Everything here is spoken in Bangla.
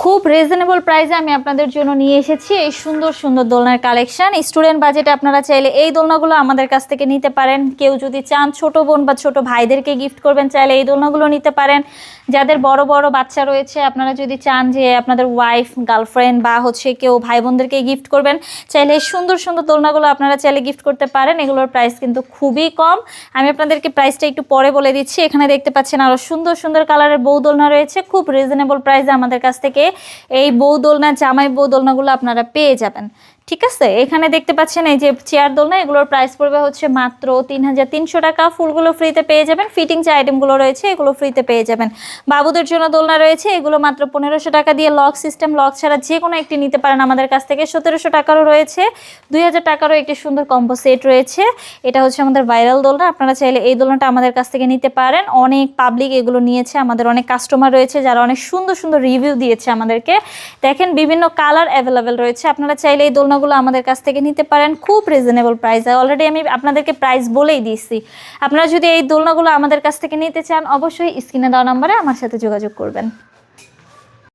খুব রিজনেবল প্রাইসে আমি আপনাদের জন্য নিয়ে এসেছি এই সুন্দর সুন্দর দোলনার কালেকশন। স্টুডেন্ট বাজেটে আপনারা চাইলে এই দোলনাগুলো আমাদের কাছ থেকে নিতে পারেন। কেউ যদি চান ছোট বোন বা ছোট ভাইদেরকে গিফট করবেন, চাইলে এই দোলনাগুলো নিতে পারেন। যাদের বড় বড় বাচ্চা রয়েছে, আপনারা যদি চান যে আপনাদের ওয়াইফ, গার্লফ্রেন্ড বা কেউ ভাই বোনদেরকে গিফট করবেন, চাইলে এই সুন্দর সুন্দর দোলনাগুলো আপনারা চাইলে গিফট করতে পারেন। এগুলোর প্রাইস কিন্তু খুবই কম। আমি আপনাদেরকে প্রাইসটা একটু পরে বলে দিচ্ছি। এখানে দেখতে পাচ্ছেন আরও সুন্দর সুন্দর কালারের বউ দোলনা রয়েছে। খুব রিজনেবল প্রাইসে আমাদের কাছ থেকে এই বউ দোলনা, জামাই বউ দোলনাগুলো আপনারা পেয়ে যাবেন। ঠিক আছে, এখানে দেখতে পাচ্ছেন এই যে চেয়ার দোলনা, এগুলোর প্রাইস পড়বে মাত্র 3300 টাকা। ফুলগুলো ফ্রিতে পেয়ে যাবেন। ফিটিং যে আইটেমগুলো রয়েছে এগুলো ফ্রিতে পেয়ে যাবেন। বাবুদের জন্য দোলনা রয়েছে, এগুলো মাত্র 1500 টাকা দিয়ে। লক সিস্টেম, লক ছাড়া যে কোনো একটি নিতে পারেন আমাদের কাছ থেকে। 1700 টাকারও রয়েছে, 2000 টাকারও একটি সুন্দর কম্বো সেট রয়েছে। এটা আমাদের ভাইরাল দোলনা। আপনারা চাইলে এই দোলনাটা আমাদের কাছ থেকে নিতে পারেন। অনেক পাবলিক এগুলো নিয়েছে, আমাদের অনেক কাস্টমার রয়েছে যারা অনেক সুন্দর সুন্দর রিভিউ দিয়েছে আমাদেরকে। দেখেন বিভিন্ন কালার অ্যাভেলেবেল রয়েছে। আপনারা চাইলে এই দোলনাগুলো আমাদের কাছ থেকে নিতে পারেন খুব রিজনেবল প্রাইসে। অলরেডি আমি আপনাদেরকে প্রাইস বলেই দিয়েছি। আপনারা যদি এই দোলনাগুলো আমাদের কাছ থেকে নিতে চান, অবশ্যই স্ক্রিনে দেওয়া নম্বরে আমার সাথে যোগাযোগ করবেন।